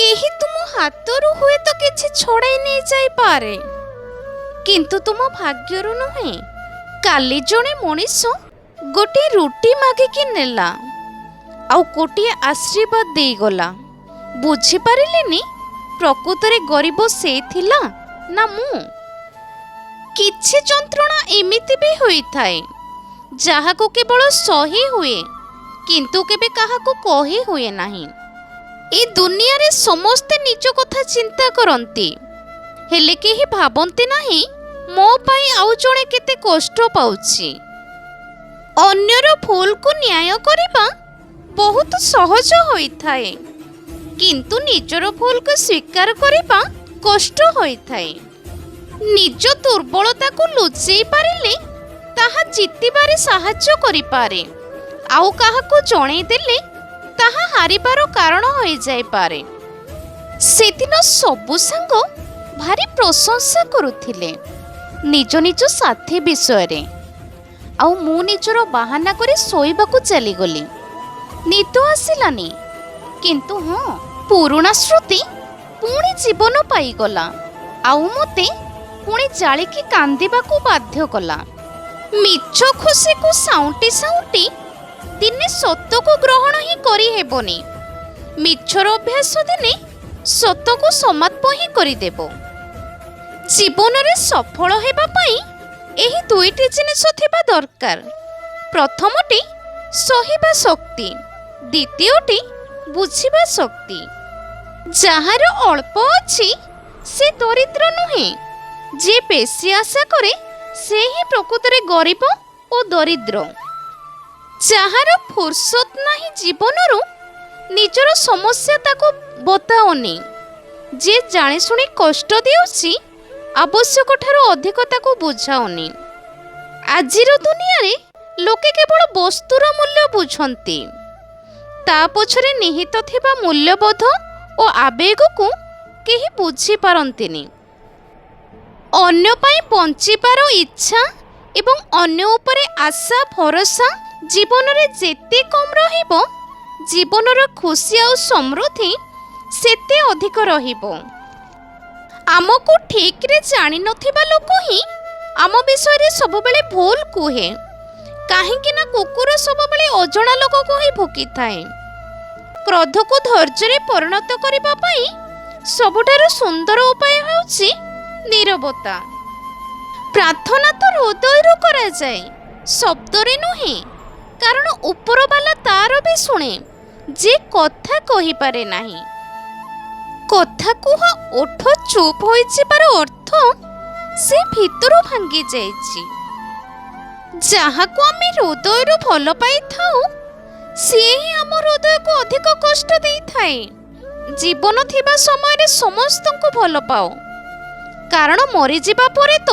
କେହି ତୁମ ହାତରୁ ହୁଏତ କିଛି ଛଡ଼ାଇ ନେଇଯାଇପାରେ, କିନ୍ତୁ ତୁମ ଭାଗ୍ୟରୁ ନୁହେଁ। କାଲି ଜଣେ ମଣିଷ ଗୋଟିଏ ରୁଟି ମାଗିକି ନେଲା ଆଉ ଗୋଟିଏ ଆଶୀର୍ବାଦ ଦେଇଗଲା। ବୁଝିପାରିଲେନି ପ୍ରକୃତରେ ଗରିବ ସେ ଥିଲା ନା ମୁଁ? କିଛି ଯନ୍ତ୍ରଣା ଏମିତି ବି ହୋଇଥାଏ ଯାହାକୁ କେବଳ ସହି ହୁଏ, କିନ୍ତୁ କେବେ କାହାକୁ କହି ହୁଏ ନାହିଁ। ଏ ଦୁନିଆରେ ସମସ୍ତେ ନିଜ କଥା ଚିନ୍ତା କରନ୍ତି, ହେଲେ କେହି ଭାବନ୍ତି ନାହିଁ ମୋ ପାଇଁ ଆଉ ଜଣେ କେତେ କଷ୍ଟ ପାଉଛି। ଅନ୍ୟର ଭୁଲକୁ ନ୍ୟାୟ କରିବା ବହୁତ ସହଜ ହୋଇଥାଏ, କିନ୍ତୁ ନିଜର ଭୁଲକୁ ସ୍ୱୀକାର କରିବା କଷ୍ଟ ହୋଇଥାଏ। ନିଜ ଦୁର୍ବଳତାକୁ ଲୁଚେଇ ପାରିଲେ ତାହା ଜିତିବାରେ ସାହାଯ୍ୟ କରିପାରେ, ଆଉ କାହାକୁ ଜଣେଇ ଦେଲେ ତାହା ହାରିବାର କାରଣ ହୋଇଯାଇପାରେ। ସେଦିନ ସବୁ ସାଙ୍ଗ ଭାରି ପ୍ରଶଂସା କରୁଥିଲେ ନିଜ ନିଜ ସାଥୀ ବିଷୟରେ, ଆଉ ମୁଁ ନିଜର ବାହାନା କରି ଶୋଇବାକୁ ଚାଲିଗଲି। ନିଦ ଆସିଲାନି, କିନ୍ତୁ ହଁ, ପୁରୁଣା ସ୍ମୃତି ପୁଣି ଜୀବନ ପାଇଗଲା ଆଉ ମୋତେ ପୁଣି ଜାଳିକି କାନ୍ଦିବାକୁ ବାଧ୍ୟ କଲା। ମିଛ ଖୁସିକୁ ସାଉଁଟି ସାଉଁଟି ଦିନେ ସତକୁ ଗ୍ରହଣ ହିଁ କରିହେବନି। ମିଛର ଅଭ୍ୟାସ ଦିନେ ସତକୁ ସମାପ୍ତ ହିଁ କରିଦେବ। ଜୀବନରେ ସଫଳ ହେବା ପାଇଁ ଏହି ଦୁଇଟି ଜିନିଷ ଥିବା ଦରକାର। ପ୍ରଥମଟି ସହିବା ଶକ୍ତି, ଦ୍ୱିତୀୟଟି ବୁଝିବା ଶକ୍ତି। ଯାହାର ଅଳ୍ପ ଅଛି ସେ ଦରିଦ୍ର ନୁହେଁ, ଯିଏ ବେଶୀ ଆଶା କରେ ସେ ହିଁ ପ୍ରକୃତରେ ଗରିବ ଓ ଦରିଦ୍ର। ଯାହାର ଫୁର୍ସତ ନାହିଁ ଜୀବନରୁ, ନିଜର ସମସ୍ୟା ତାକୁ ବତାଓନି। ଯିଏ ଜାଣିଶୁଣି କଷ୍ଟ ଦେଉଛି, ଆବଶ୍ୟକଠାରୁ ଅଧିକ ତାକୁ ବୁଝାଉନି। ଆଜିର ଦୁନିଆରେ ଲୋକେ କେବଳ ବସ୍ତୁର ମୂଲ୍ୟ ବୁଝନ୍ତି, ତା ପଛରେ ନିହିତ ଥିବା ମୂଲ୍ୟବୋଧ ଓ ଆବେଗକୁ କେହି ବୁଝିପାରନ୍ତିନି। ଅନ୍ୟ ପାଇଁ ବଞ୍ଚିବାର ଇଚ୍ଛା ଏବଂ ଅନ୍ୟ ଉପରେ ଆଶା ଭରସା ଜୀବନରେ ଯେତେ କମ୍ ରହିବ, ଜୀବନର ଖୁସି ଆଉ ସମୃଦ୍ଧି ସେତେ ଅଧିକ ରହିବ। ଆମକୁ ଠିକରେ ଜାଣିନଥିବା ଲୋକ ହିଁ ଆମ ବିଷୟରେ ସବୁବେଳେ ଭୁଲ କୁହେ, କାହିଁକି ନା କୁକୁର ସବୁବେଳେ ଅଜଣା ଲୋକକୁ ହିଁ ଭୁକିଥାଏ। କ୍ରୋଧକୁ ଧୈର୍ଯ୍ୟରେ ପରିଣତ କରିବା ପାଇଁ ସବୁଠାରୁ ସୁନ୍ଦର ଉପାୟ ହେଉଛି ନୀରବତା। ପ୍ରାର୍ଥନା ତ ହୃଦୟରୁ କରାଯାଏ, ଶବ୍ଦରେ ନୁହେଁ, କାରଣ ଉପରବାଲା ତାର ବି ଶୁଣେ, ଯେ କଥା କହିପାରେ ନାହିଁ। କଥା କୁହ ଓଠ ଚୁପ୍ ହୋଇଯିବାର ଅର୍ଥ ସେ ଭିତରୁ ଭାଙ୍ଗି ଯାଇଛି। ଯାହାକୁ ଆମେ ହୃଦୟରୁ ଭଲ ପାଇଥାଉ, ସିଏ ହିଁ ଆମ ହୃଦୟକୁ ଅଧିକ କଷ୍ଟ ଦେଇଥାଏ। ଜୀବନ ଥିବା ସମୟରେ ସମସ୍ତଙ୍କୁ ଭଲ ପାଅ, କାରଣ ମରିଯିବା ପରେ ତ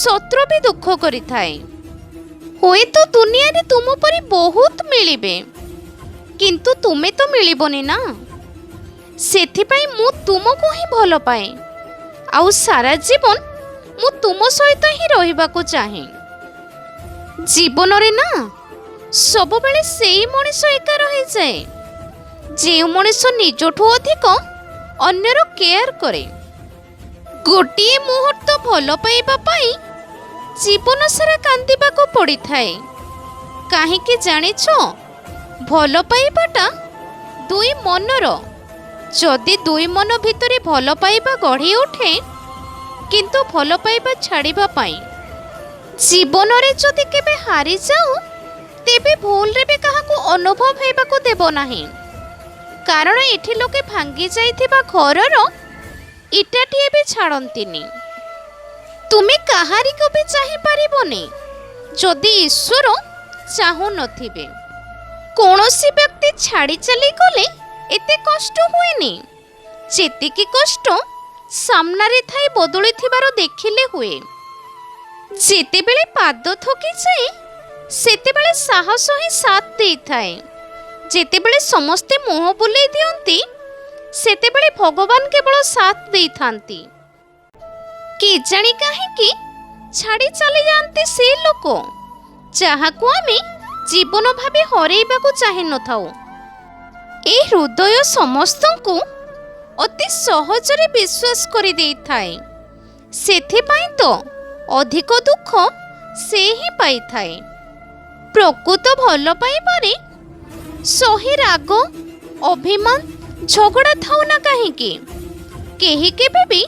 ଶତ୍ରୁ ବି ଦୁଃଖ କରିଥାଏ। ହୁଏତ ଦୁନିଆରେ ତୁମ ପରି ବହୁତ ମିଳିବେ, କିନ୍ତୁ ତୁମେ ତ ମିଳିବନି ନା। ସେଥିପାଇଁ ମୁଁ ତୁମକୁ ହିଁ ଭଲ ପାଏ, ଆଉ ସାରା ଜୀବନ ମୁଁ ତୁମ ସହିତ ହିଁ ରହିବାକୁ ଚାହେଁ। ଜୀବନରେ ନା ସବୁବେଳେ ସେଇ ମଣିଷ ଏକା ରହିଯାଏ, ଯେଉଁ ମଣିଷ ନିଜଠୁ ଅଧିକ ଅନ୍ୟର କେୟାର କରେ। ଗୋଟିଏ ମୁହୂର୍ତ୍ତ ଭଲ ପାଇବା ପାଇଁ ଜୀବନ ସାରା କାନ୍ଦିବାକୁ ପଡ଼ିଥାଏ। କାହିଁକି ଜାଣିଛ? ଭଲ ପାଇବାଟା ଦୁଇ ମନର। ଯଦି ଦୁଇ ମନ ଭିତରେ ଭଲ ପାଇବା ଗଢ଼ି ଉଠେ, କିନ୍ତୁ ଭଲ ପାଇବା ଛାଡ଼ିବା ପାଇଁ ଜୀବନରେ ଯଦି କେବେ ହାରିଯାଉ, ତେବେ ଭୁଲରେ ବି କାହାକୁ ଅନୁଭବ ହେବାକୁ ଦେବ ନାହିଁ। କାରଣ ଏଠି ଲୋକେ ଭାଙ୍ଗି ଯାଇଥିବା ଘରର ଇଟାଟିଏ ବି ଛାଡ଼ନ୍ତିନି। ତୁମେ କାହାରିକୁ ବି ଚାହିଁପାରିବନି ଯଦି ଈଶ୍ୱର ଚାହୁଁନଥିବେ। କୌଣସି ବ୍ୟକ୍ତି ଛାଡ଼ି ଚାଲିଗଲେ ଏତେ କଷ୍ଟ ହୁଏନି, ଯେତିକି କଷ୍ଟ ସାମ୍ନାରେ ଥାଇ ବଦଳିଥିବାର ଦେଖିଲେ ହୁଏ। ଯେତେବେଳେ ପାଦ ଥକିଯାଏ, ସେତେବେଳେ ସାହସ ହିଁ ସାଥ ଦେଇଥାଏ। ଯେତେବେଳେ ସମସ୍ତେ ମୁହଁ ବୁଲେଇ ଦିଅନ୍ତି, ସେତେବେଳେ ଭଗବାନ କେବଳ ସାଥ ଦେଇଥାନ୍ତି। କେଜାଣି କାହିଁକି ଛାଡ଼ି ଚାଲିଯାଆନ୍ତି ସେ ଲୋକ ଯାହାକୁ ଆମେ ଜୀବନ ଭାବେ ହରେଇବାକୁ ଚାହିଁନଥାଉ। ଏ ହୃଦୟ ସମସ୍ତଙ୍କୁ ସହଜରେ ବିଶ୍ୱାସ କରିଦେଇଥାଏ। ସେଥିପାଇଁ ତ ଅଧିକ ଦୁଃଖ ସେ ହିଁ ପାଇଥାଏ। ପ୍ରକୃତ ଭଲ ପାଇବାରେ ସହି ରାଗ, ଅଭିମାନ, ଝଗଡ଼ା ଥାଉ ନା କାହିଁକି, କେହି କେବେ ବି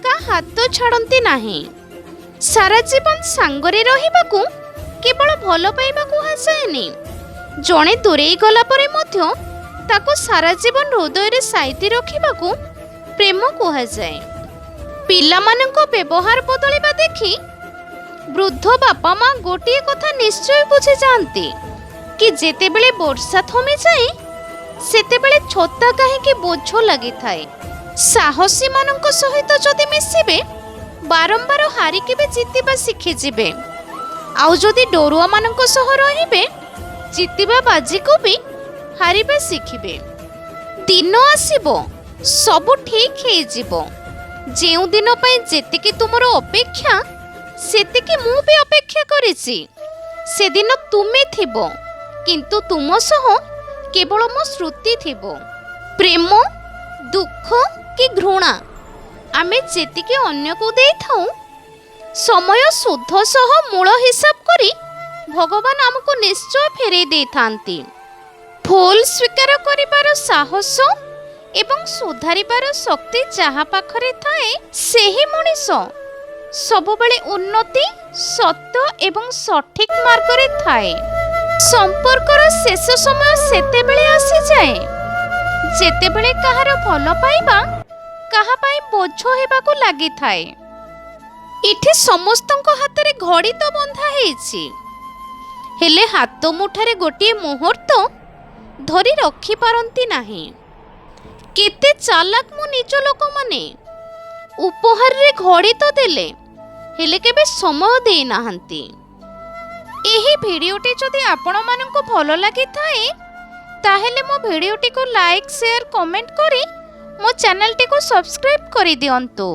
କାହା ହାତ ଛାଡ଼ନ୍ତି ନାହିଁ। ସାରା ଜୀବନ ସାଙ୍ଗରେ ରହିବାକୁ କେବଳ ଭଲ ପାଇବା କୁହାଯାଏନି। ଜଣେ ଦୂରେଇ ଗଲା ପରେ ମଧ୍ୟ ତାକୁ ସାରା ଜୀବନ ହୃଦୟରେ ସାଇତି ରଖିବାକୁ ପ୍ରେମ କୁହାଯାଏ। ପିଲାମାନଙ୍କ ବ୍ୟବହାର ବଦଳିବା ଦେଖି ବୃଦ୍ଧ ବାପା ମା ଗୋଟିଏ କଥା ନିଶ୍ଚୟ ବୁଝିଯାଆନ୍ତି କି ଯେତେବେଳେ ବର୍ଷା ଥମିଯାଏ ସେତେବେଳେ ଛତା କାହିଁକି ବୋଝ ଲାଗିଥାଏ। ସାହସୀମାନଙ୍କ ସହିତ ଯଦି ମିଶିବେ ବାରମ୍ବାର ହାରିକି ବି ଜିତିବା ଶିଖିଯିବେ। ଆଉ ଯଦି ଡରୁଆମାନଙ୍କ ସହ ରହିବେ ଜିତିବା ବାଜିକୁ ବି ହାରିବା ଶିଖିବେ। ଦିନ ଆସିବ, ସବୁ ଠିକ୍ ହେଇଯିବ। ଯେଉଁ ଦିନ ପାଇଁ ଯେତିକି ତୁମର ଅପେକ୍ଷା ସେତିକି ମୁଁ ବି ଅପେକ୍ଷା କରିଛି। ସେଦିନ ତୁମେ ଥିବ, କିନ୍ତୁ ତୁମ ସହ କେବଳ ମୋ ସ୍ମୃତି ଥିବ। ପ୍ରେମ, ଦୁଃଖ କି ଘୃଣା ଆମେ ଯେତିକି ଅନ୍ୟକୁ ଦେଇଥାଉ, ସମୟ ସୁଧ ସହ ମୂଳ ହିସାବ କରି ଭଗବାନ ଆମକୁ ନିଶ୍ଚୟ ଫେରେଇ ଦେଇଥାନ୍ତି। ଭୁଲ ସ୍ୱୀକାର କରିବାର ସାହସ ଏବଂ ସୁଧାରିବାର ଶକ୍ତି ଯାହା ପାଖରେ ଥାଏ, ସେହି ମଣିଷ ସବୁବେଳେ ଉନ୍ନତି, ସତ୍ୟ ଏବଂ ସଠିକ ମାର୍ଗରେ ଥାଏ। ସମ୍ପର୍କର ଶେଷ ସମୟ ସେତେବେଳେ ଆସିଯାଏ ଯେତେବେଳେ କାହାର ଭଲ ପାଇବା କାହା ପାଇଁ ବୋଝ ହେବାକୁ ଲାଗିଥାଏ। ଏଠି ସମସ୍ତଙ୍କ ହାତରେ ଘଡ଼ି ତ ବନ୍ଧା ହେଇଛି, ହେଲେ ହାତ ମୁଠାରେ ଗୋଟିଏ ମୁହୂର୍ତ୍ତ ଧରି ରଖିପାରନ୍ତି ନାହିଁ। କେତେ ଚାଲାକ ମୋ ନିଜ ଲୋକମାନେ! ଉପହାରରେ ଘଡ଼ି ତ ଦେଲେ, ହେଲେ କେବେ ସମୟ ଦେଇନାହାନ୍ତି। ଏହି ଭିଡ଼ିଓଟି ଯଦି ଆପଣମାନଙ୍କୁ ଭଲ ଲାଗିଥାଏ ତାହେଲେ ମୋ ଭିଡ଼ିଓଟିକୁ ଲାଇକ୍, ସେୟାର, କମେଣ୍ଟ କରି ମୋ ଚ୍ୟାନେଲଟିକୁ ସବସ୍କ୍ରାଇବ୍ କରିଦିଅନ୍ତୁ।